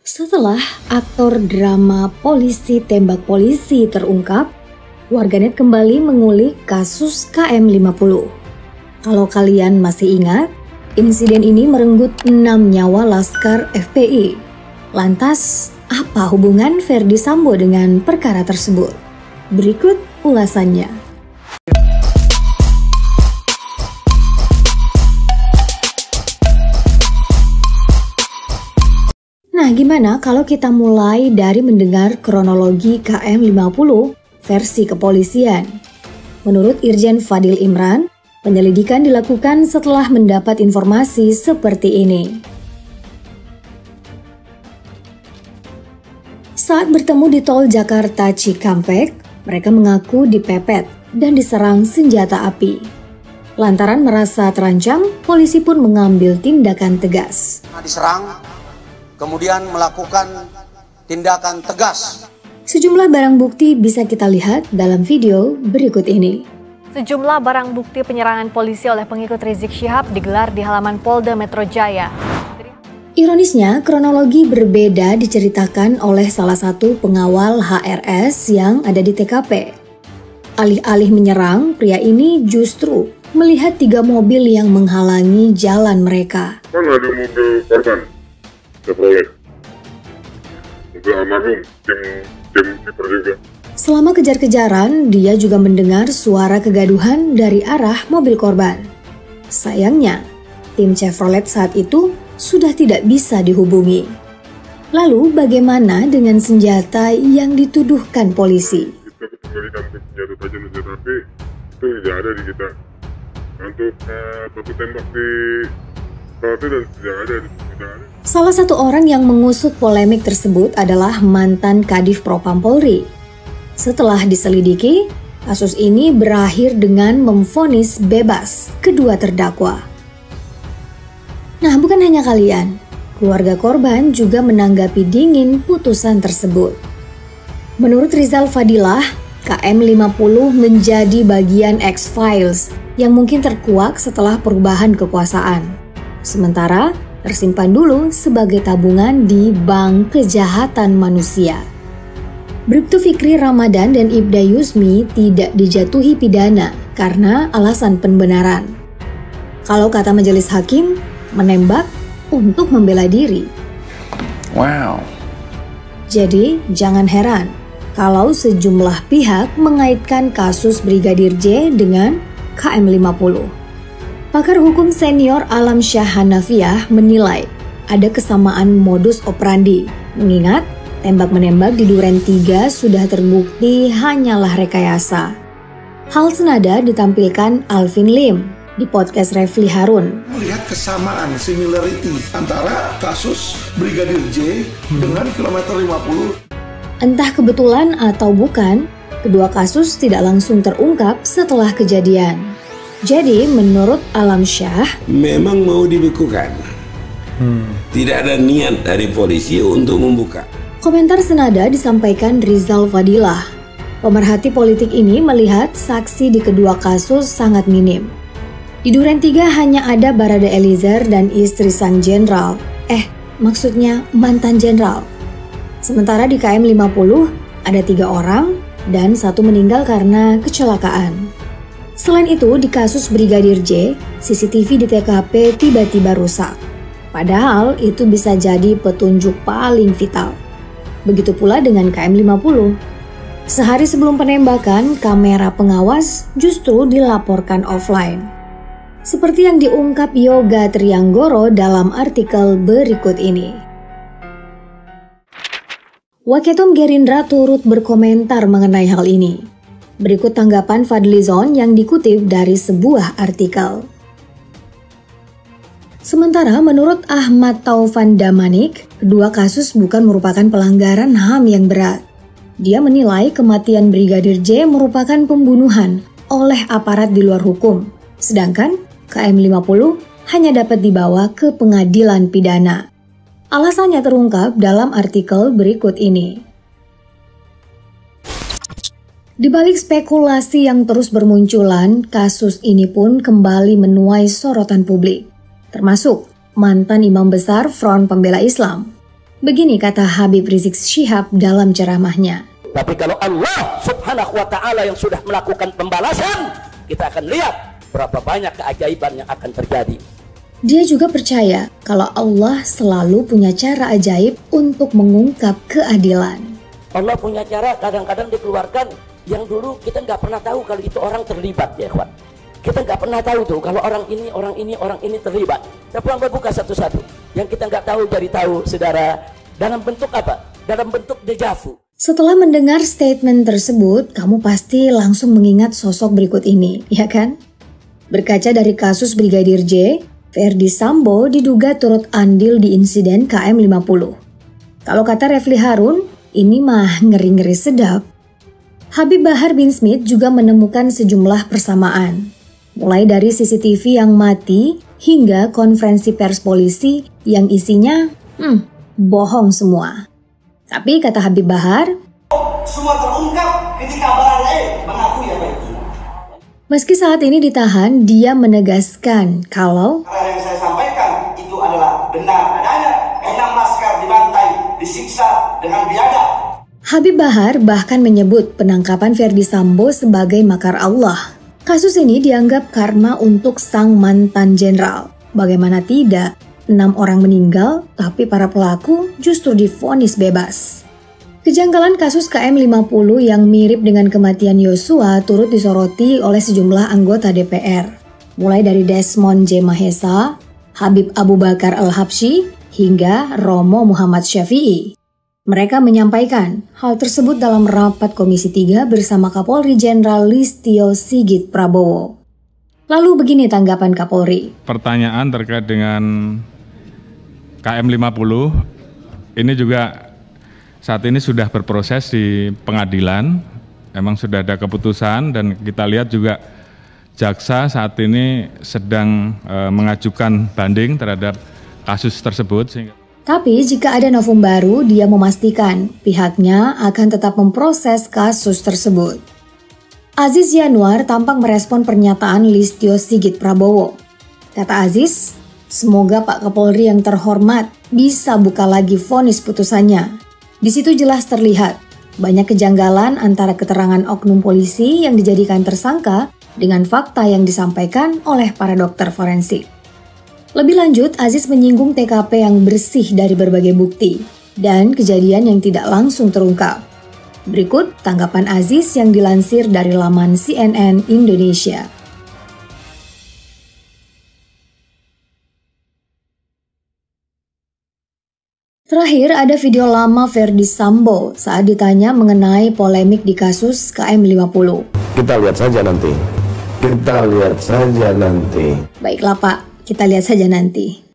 Setelah aktor drama polisi tembak polisi terungkap, warganet kembali mengulik kasus KM50. Kalau kalian masih ingat, insiden ini merenggut 6 nyawa laskar FPI. Lantas, apa hubungan Ferdy Sambo dengan perkara tersebut? Berikut ulasannya. Nah, gimana kalau kita mulai dari mendengar kronologi KM50 versi kepolisian? Menurut Irjen Fadil Imran, penyelidikan dilakukan setelah mendapat informasi seperti ini. Saat bertemu di tol Jakarta Cikampek, mereka mengaku dipepet dan diserang senjata api. Lantaran merasa terancam, polisi pun mengambil tindakan tegas. Diserang, kemudian melakukan tindakan tegas. Sejumlah barang bukti bisa kita lihat dalam video berikut ini. Sejumlah barang bukti penyerangan polisi oleh pengikut Rizik Syihab digelar di halaman Polda Metro Jaya. Ironisnya, kronologi berbeda diceritakan oleh salah satu pengawal HRS yang ada di TKP. Alih-alih menyerang, pria ini justru melihat 3 mobil yang menghalangi jalan mereka. Kan ada mobil korban. Chevrolet. Mobil almarhum, tim kiper juga. Selama kejar-kejaran, dia juga mendengar suara kegaduhan dari arah mobil korban. Sayangnya, tim Chevrolet saat itu sudah tidak bisa dihubungi. Lalu bagaimana dengan senjata yang dituduhkan polisi? Kita kembalikan untuk senjata tajam dan senjata api, itu tidak ada di kita. Untuk baku tembak di pesawat dan tidak ada. Salah satu orang yang mengusut polemik tersebut adalah mantan Kadif Propam Polri. Setelah diselidiki, kasus ini berakhir dengan memvonis bebas kedua terdakwa. Nah, bukan hanya kalian, keluarga korban juga menanggapi dingin putusan tersebut. Menurut Rizal Fadilah, KM50 menjadi bagian X-Files yang mungkin terkuak setelah perubahan kekuasaan. Sementara tersimpan dulu sebagai tabungan di Bank Kejahatan Manusia. Bribtu Fikri Ramadan dan Ibda Yusmi tidak dijatuhi pidana karena alasan pembenaran. Kalau kata majelis hakim, menembak untuk membela diri. Wow. Jadi jangan heran kalau sejumlah pihak mengaitkan kasus Brigadir J dengan KM50. Pakar hukum senior Alam Syah Hanafiah menilai ada kesamaan modus operandi, mengingat tembak-menembak di Duren 3 sudah terbukti hanyalah rekayasa. Hal senada ditampilkan Alvin Lim di podcast Refli Harun. Melihat kesamaan, similarity antara kasus Brigadir J dengan kilometer 50. Entah kebetulan atau bukan, kedua kasus tidak langsung terungkap setelah kejadian. Jadi menurut Alam Syah, memang mau dibekukan. Tidak ada niat dari polisi untuk membuka. Komentar senada disampaikan Rizal Fadilah. Pemerhati politik ini melihat saksi di kedua kasus sangat minim. Di Duren 3 hanya ada Barada Eliezer dan istri sang jenderal. Maksudnya mantan jenderal. Sementara di KM50 ada 3 orang dan 1 meninggal karena kecelakaan. Selain itu, di kasus Brigadir J, CCTV di TKP tiba-tiba rusak. Padahal itu bisa jadi petunjuk paling vital. Begitu pula dengan KM50. Sehari sebelum penembakan, kamera pengawas justru dilaporkan offline. Seperti yang diungkap Yoga Trianggoro dalam artikel berikut ini. Waketum Gerindra turut berkomentar mengenai hal ini. Berikut tanggapan Fadlizon yang dikutip dari sebuah artikel. Sementara menurut Ahmad Taufan Damanik, kedua kasus bukan merupakan pelanggaran HAM yang berat. Dia menilai kematian Brigadir J merupakan pembunuhan oleh aparat di luar hukum, sedangkan KM50 hanya dapat dibawa ke pengadilan pidana. Alasannya terungkap dalam artikel berikut ini. Di balik spekulasi yang terus bermunculan, kasus ini pun kembali menuai sorotan publik, termasuk mantan imam besar Front Pembela Islam. Begini kata Habib Rizik Syihab dalam ceramahnya. Tapi kalau Allah subhanahu wa ta'ala yang sudah melakukan pembalasan, kita akan lihat berapa banyak keajaiban yang akan terjadi. Dia juga percaya kalau Allah selalu punya cara ajaib untuk mengungkap keadilan. Allah punya cara kadang-kadang dikeluarkan yang dulu kita nggak pernah tahu kalau itu orang terlibat, ya kawan. Kita nggak pernah tahu tuh kalau orang ini terlibat. Tapi Allah buka satu-satu. Yang kita nggak tahu jadi tahu, saudara. Dalam bentuk apa? Dalam bentuk dejavu. Setelah mendengar statement tersebut, kamu pasti langsung mengingat sosok berikut ini, ya kan? Berkaca dari kasus Brigadir J, Ferdi Sambo diduga turut andil di insiden KM50. Kalau kata Refli Harun, ini mah ngeri-ngeri sedap. Habib Bahar bin Smith juga menemukan sejumlah persamaan. Mulai dari CCTV yang mati hingga konferensi pers polisi yang isinya, bohong semua. Tapi kata Habib Bahar, semua terungkap ketika Baradae mengakui apa itu. Meski saat ini ditahan, dia menegaskan kalau yang saya sampaikan itu adalah benar adanya 6 laskar dibantai, disiksa dengan biadab. Habib Bahar bahkan menyebut penangkapan Ferdi Sambo sebagai makar Allah. Kasus ini dianggap karma untuk sang mantan jenderal. Bagaimana tidak, 6 orang meninggal, tapi para pelaku justru divonis bebas. Kejanggalan kasus KM50 yang mirip dengan kematian Yosua turut disoroti oleh sejumlah anggota DPR. Mulai dari Desmond J. Mahesa, Habib Abu Bakar Al-Habsyi, hingga Romo Muhammad Syafi'i. Mereka menyampaikan hal tersebut dalam rapat Komisi 3 bersama Kapolri Jenderal Listio Sigit Prabowo. Lalu begini tanggapan Kapolri. Pertanyaan terkait dengan KM50, ini juga saat ini sudah berproses di pengadilan, memang sudah ada keputusan dan kita lihat juga jaksa saat ini sedang mengajukan banding terhadap kasus tersebut. Tapi jika ada novum baru, dia memastikan pihaknya akan tetap memproses kasus tersebut. Aziz Yanuar tampak merespon pernyataan Listio Sigit Prabowo. Kata Aziz, semoga Pak Kapolri yang terhormat bisa buka lagi vonis putusannya. Di situ jelas terlihat banyak kejanggalan antara keterangan oknum polisi yang dijadikan tersangka dengan fakta yang disampaikan oleh para dokter forensik. Lebih lanjut, Aziz menyinggung TKP yang bersih dari berbagai bukti dan kejadian yang tidak langsung terungkap. Berikut tanggapan Aziz yang dilansir dari laman CNN Indonesia. Terakhir, ada video lama Ferdi Sambo saat ditanya mengenai polemik di kasus KM50. Kita lihat saja nanti. Baiklah Pak, kita lihat saja nanti.